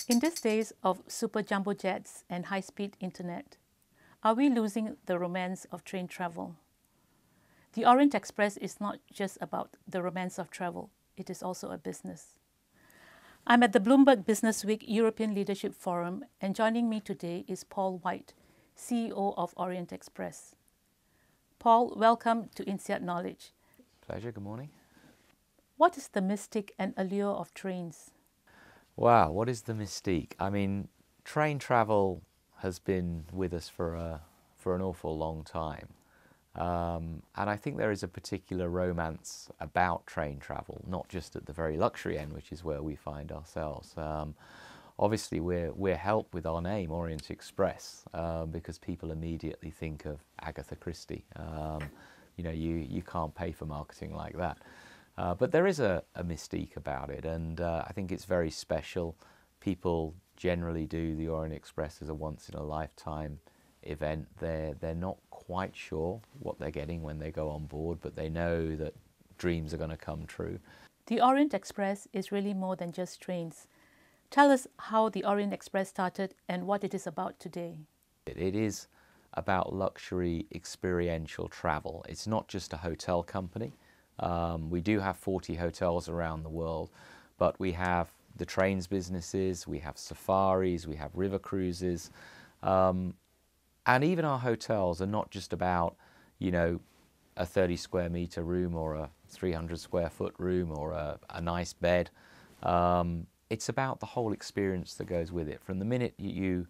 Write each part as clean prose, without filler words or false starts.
In these days of super jumbo jets and high-speed internet, are we losing the romance of train travel? The Orient-Express is not just about the romance of travel, it is also a business. I'm at the Bloomberg Business Week European Leadership Forum, and joining me today is Paul White, CEO of Orient-Express. Paul, welcome to INSEAD Knowledge. Pleasure, good morning. What is the mystique and allure of trains? Wow, what is the mystique? I mean, train travel has been with us for an awful long time. And I think there is a particular romance about train travel, not just at the very luxury end, which is where we find ourselves. Obviously, we're helped with our name, Orient-Express, because people immediately think of Agatha Christie. You can't pay for marketing like that. But there is a mystique about it, and I think it's very special. People generally do the Orient-Express as a once-in-a-lifetime event. They're not quite sure what they're getting when they go on board, but they know that dreams are going to come true. The Orient-Express is really more than just trains. Tell us how the Orient-Express started and what it is about today. It is about luxury experiential travel. It's not just a hotel company. We do have 40 hotels around the world, but we have the trains businesses, we have safaris, we have river cruises, and even our hotels are not just about, a 30 square meter room or a 300 square foot room or a nice bed. It's about the whole experience that goes with it. From the minute you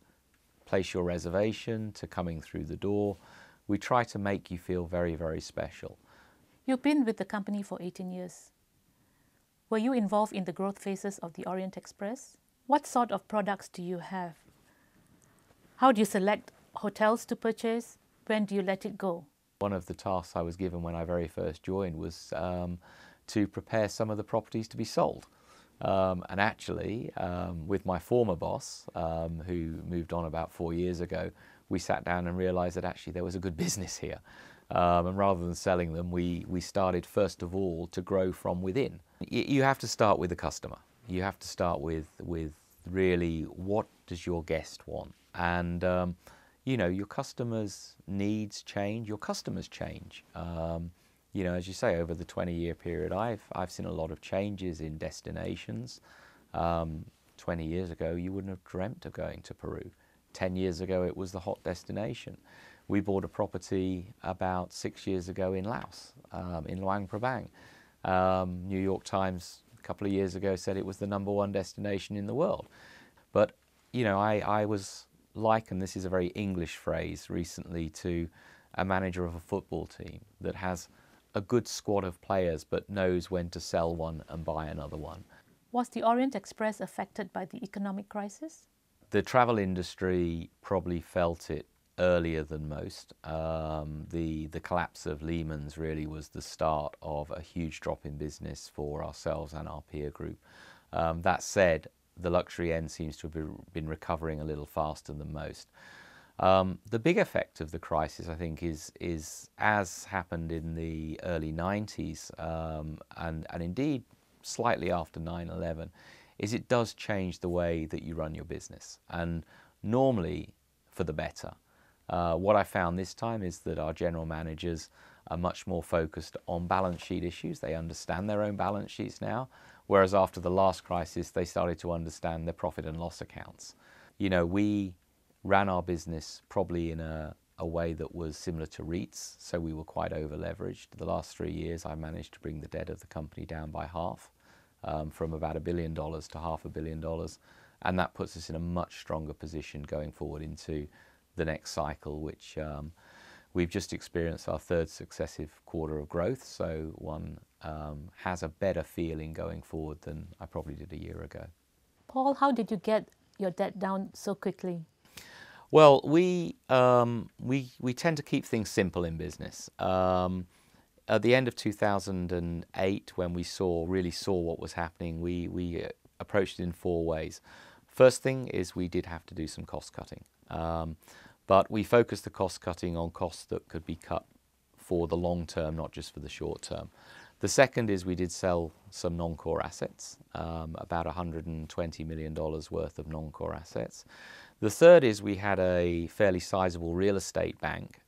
place your reservation to coming through the door, we try to make you feel very, very special. You've been with the company for 18 years. Were you involved in the growth phases of the Orient-Express? What sort of products do you have? How do you select hotels to purchase? When do you let it go? One of the tasks I was given when I very first joined was to prepare some of the properties to be sold. And actually, with my former boss, who moved on about 4 years ago, we sat down and realized that actually there was a good business here. And rather than selling them, we started first of all to grow from within. You have to start with the customer. You have to start with really what does your guest want? And your customers' needs change, your customers change. As you say, over the 20-year period, I've seen a lot of changes in destinations. 20 years ago, you wouldn't have dreamt of going to Peru. 10 years ago, it was the hot destination. We bought a property about 6 years ago in Laos, in Luang Prabang. New York Times a couple of years ago said it was the #1 destination in the world. But, I was likened, this is a very English phrase, recently to a manager of a football team that has a good squad of players but knows when to sell one and buy another one. Was the Orient-Express affected by the economic crisis? The travel industry probably felt it earlier than most. The collapse of Lehman's really was the start of a huge drop in business for ourselves and our peer group. That said, the luxury end seems to have been recovering a little faster than most. The big effect of the crisis, I think, is as happened in the early 90s and indeed slightly after 9/11, is it does change the way that you run your business, and normally for the better. What I found this time is that our general managers are much more focused on balance sheet issues. They understand their own balance sheets now, whereas after the last crisis, they started to understand their profit and loss accounts. We ran our business probably in a way that was similar to REITs, so we were quite over-leveraged. The last 3 years, I managed to bring the debt of the company down by half, from about $1 billion to $500 million, and that puts us in a much stronger position going forward into the next cycle, which we've just experienced our third successive quarter of growth, so one has a better feeling going forward than I probably did a year ago. Paul, how did you get your debt down so quickly? Well, we tend to keep things simple in business. At the end of 2008, when we really saw what was happening, we approached it in 4 ways. First thing is we did have to do some cost cutting. But we focused the cost cutting on costs that could be cut for the long term, not just for the short term. The second is we did sell some non-core assets, about $120 million worth of non-core assets. The third is we had a fairly sizable real estate bank,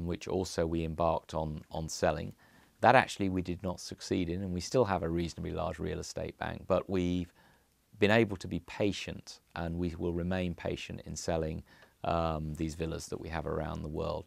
which also we embarked on selling. That actually we did not succeed in, and we still have a reasonably large real estate bank, but we've been able to be patient, and we will remain patient in selling these villas that we have around the world.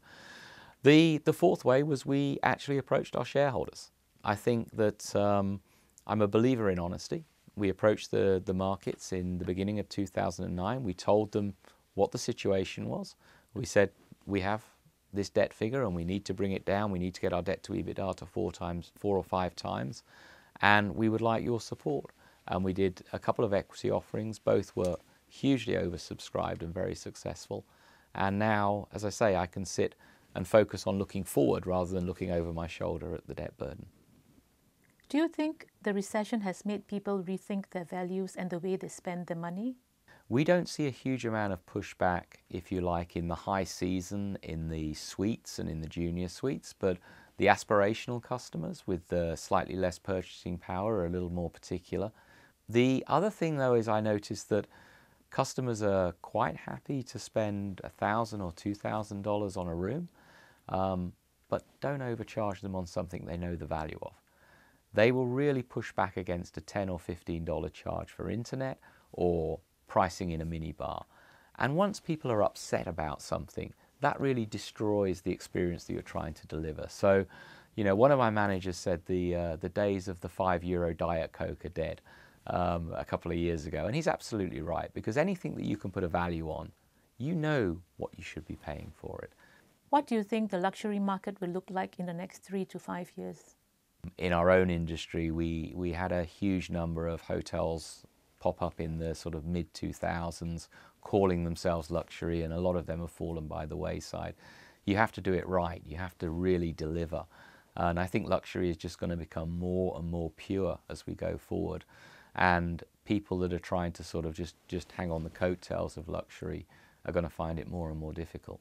The fourth way was we actually approached our shareholders. I think that I'm a believer in honesty. We approached the markets in the beginning of 2009. We told them what the situation was. We said, we have this debt figure and we need to bring it down. We need to get our debt to EBITDA to 4 or 5 times, and we would like your support. And we did a couple of equity offerings. Both were hugely oversubscribed and very successful. And now, as I say, I can sit and focus on looking forward rather than looking over my shoulder at the debt burden. Do you think the recession has made people rethink their values and the way they spend their money? We don't see a huge amount of pushback, if you like, in the high season, in the suites and in the junior suites, but the aspirational customers with the slightly less purchasing power are a little more particular. The other thing, though, is I noticed that customers are quite happy to spend $1,000 or $2,000 on a room, but don't overcharge them on something they know the value of. They will really push back against a $10 or $15 charge for internet or pricing in a minibar. And once people are upset about something, that really destroys the experience that you're trying to deliver. So, you know, one of my managers said the days of the €5 Diet Coke are dead a couple of years ago. And he's absolutely right, because anything that you can put a value on, you know what you should be paying for it. What do you think the luxury market will look like in the next 3 to 5 years? In our own industry, we had a huge number of hotels pop up in the sort of mid-2000s, calling themselves luxury, and a lot of them have fallen by the wayside. You have to do it right. You have to really deliver. And I think luxury is just going to become more and more pure as we go forward. And people that are trying to sort of just hang on the coattails of luxury are going to find it more and more difficult.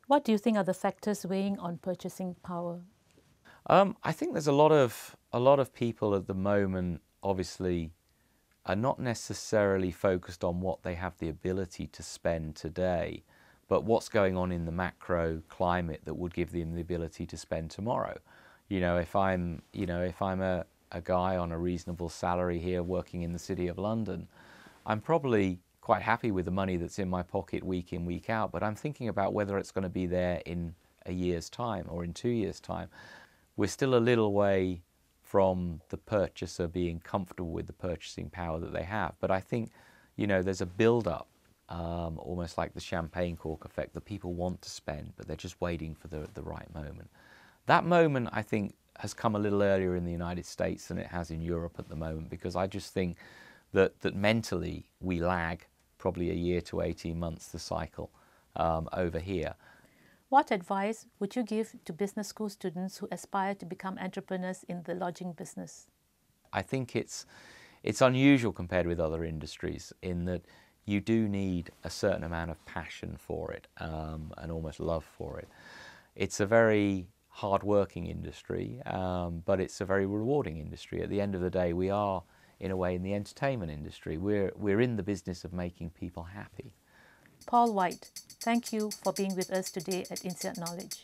What do you think are the factors weighing on purchasing power? I think there's a lot of people at the moment, obviously, are not necessarily focused on what they have the ability to spend today, but what's going on in the macro climate that would give them the ability to spend tomorrow. You know, if I'm a guy on a reasonable salary here working in the City of London, I'm probably quite happy with the money that's in my pocket week in, week out, but I'm thinking about whether it's going to be there in a year's time or in 2 years' time. We're still a little way from the purchaser being comfortable with the purchasing power that they have. But I think, you know, there's a build-up, almost like the champagne cork effect, that people want to spend, but they're just waiting for the right moment. That moment, I think, has come a little earlier in the United States than it has in Europe at the moment, because I just think that mentally we lag probably a year to 18 months the cycle over here. What advice would you give to business school students who aspire to become entrepreneurs in the lodging business? I think it's unusual compared with other industries in that you do need a certain amount of passion for it and almost love for it. It's a very hard-working industry, but it's a very rewarding industry. At the end of the day, we are, in a way, in the entertainment industry. We're in the business of making people happy. Paul White, thank you for being with us today at INSEAD Knowledge.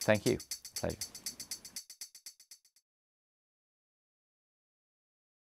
Thank you. Pleasure.